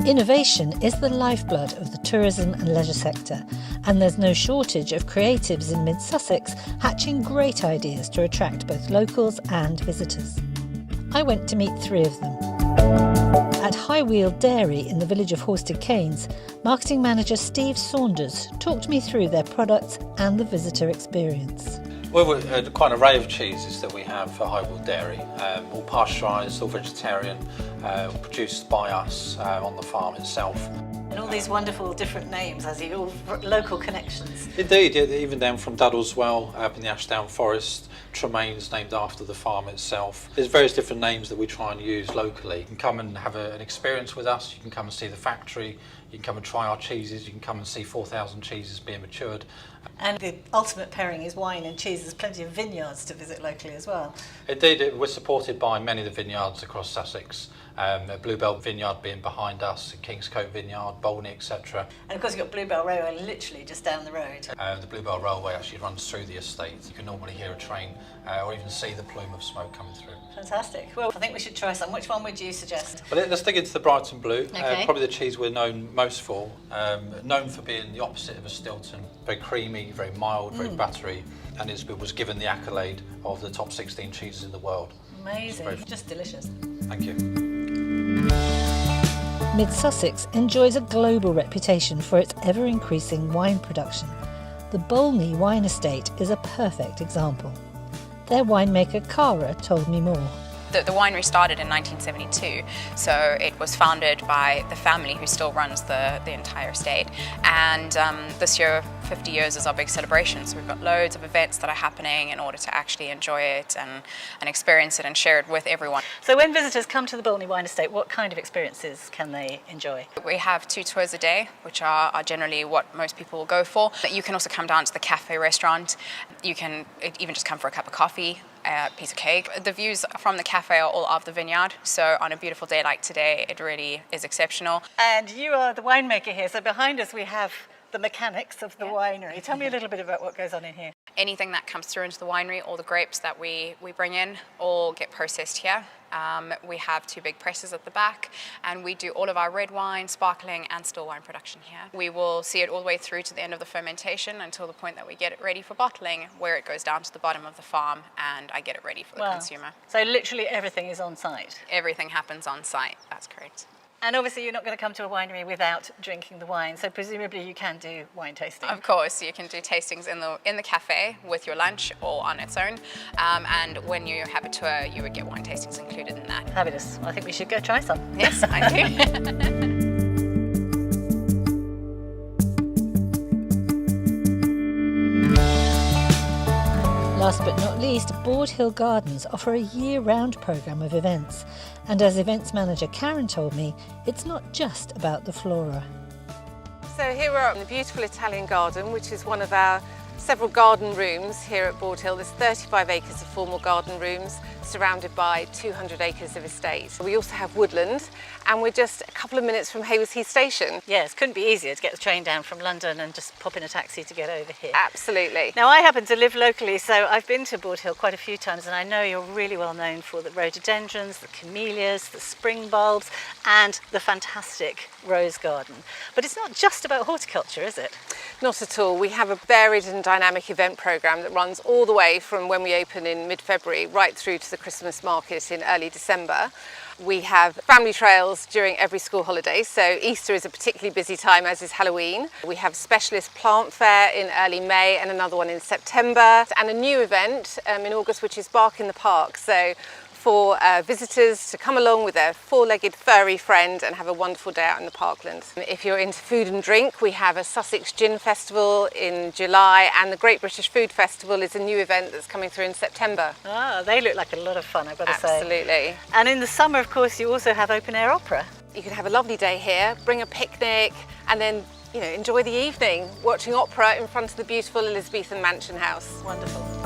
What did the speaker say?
Innovation is the lifeblood of the tourism and leisure sector, and there's no shortage of creatives in mid-Sussex hatching great ideas to attract both locals and visitors. I went to meet 3 of them. At High Wheel Dairy in the village of Horsted Canes, marketing manager Steve Saunders talked me through their products and the visitor experience. Well, quite an array of cheeses that we have for High Wheel Dairy, all pasteurised, all vegetarian, produced by us on the farm itself. And all these wonderful different names, as you all local connections. Indeed, yeah, even down from Duddleswell up in the Ashdown Forest, Tremaine's named after the farm itself. There's various different names that we try and use locally. You can come and have an experience with us, you can come and see the factory, you can come and try our cheeses, you can come and see 4,000 cheeses being matured. And the ultimate pairing is wine and cheese. There's plenty of vineyards to visit locally as well. Indeed, we're supported by many of the vineyards across Sussex. Bluebell Vineyard being behind us, Kingscote Vineyard, Bolney, etc. And of course you've got Bluebell Railway literally just down the road. The Bluebell Railway actually runs through the estate. You can normally hear a train or even see the plume of smoke coming through. Fantastic. Well, I think we should try some. Which one would you suggest? Well, let's dig into the Brighton Blue. Okay. Probably the cheese we're known most for. Known for being the opposite of a Stilton. Very creamy, very mild, very buttery, and it was given the accolade of the top 16 cheeses in the world. Amazing. Just delicious. Thank you. Mid-Sussex enjoys a global reputation for its ever-increasing wine production. The Bolney Wine Estate is a perfect example. Their winemaker Cara told me more. The winery started in 1972, so it was founded by the family who still runs the entire estate. And this year, 50 years is our big celebration, so we've got loads of events that are happening in order to actually enjoy it and experience it and share it with everyone. So when visitors come to the Bolney Wine Estate, what kind of experiences can they enjoy? We have 2 tours a day, which are generally what most people will go for. You can also come down to the cafe restaurant. You can even just come for a cup of coffee, a piece of cake. The views from the cafe are all of the vineyard, so on a beautiful day like today, it really is exceptional. And you are the winemaker here, so behind us we have the mechanics of the winery. Tell me a little bit about what goes on in here. Anything that comes through into the winery, all the grapes that we bring in, all get processed here. We have 2 big presses at the back, and we do all of our red wine, sparkling and still wine production here. We will see it all the way through to the end of the fermentation until the point that we get it ready for bottling, where it goes down to the bottom of the farm and I get it ready for the consumer. So literally everything is on site? Everything happens on site, that's correct. And obviously you're not going to come to a winery without drinking the wine, so presumably you can do wine tasting. Of course, you can do tastings in the cafe with your lunch or on its own, and when you have a tour you would get wine tastings included in that. Fabulous. I think we should go try some. Yes, I do. Last but not least, Board Hill Gardens offer a year-round programme of events. And as events manager Karen told me, it's not just about the flora. So here we are in the beautiful Italian garden, which is one of our several garden rooms here at Board Hill. There's 35 acres of formal garden rooms surrounded by 200 acres of estate. We also have woodland, and we're just a couple of minutes from Haywards Heath Station. Yes, couldn't be easier to get the train down from London and just pop in a taxi to get over here. Absolutely. Now I happen to live locally, so I've been to Board Hill quite a few times, and I know you're really well known for the rhododendrons, the camellias, the spring bulbs and the fantastic rose garden. But it's not just about horticulture, is it? Not at all. We have a varied and dynamic event programme that runs all the way from when we open in mid-February right through to the Christmas market in early December. We have family trails during every school holiday, so Easter is a particularly busy time, as is Halloween. We have a specialist plant fair in early May and another one in September, and a new event in August, which is Bark in the Park. So for visitors to come along with their 4-legged furry friend and have a wonderful day out in the parkland. If you're into food and drink, we have a Sussex Gin Festival in July, and the Great British Food Festival is a new event that's coming through in September. Ah, they look like a lot of fun, I've got to say. Absolutely. And in the summer, of course, you also have open air opera. You can have a lovely day here, bring a picnic, and then enjoy the evening watching opera in front of the beautiful Elizabethan Mansion House. Wonderful.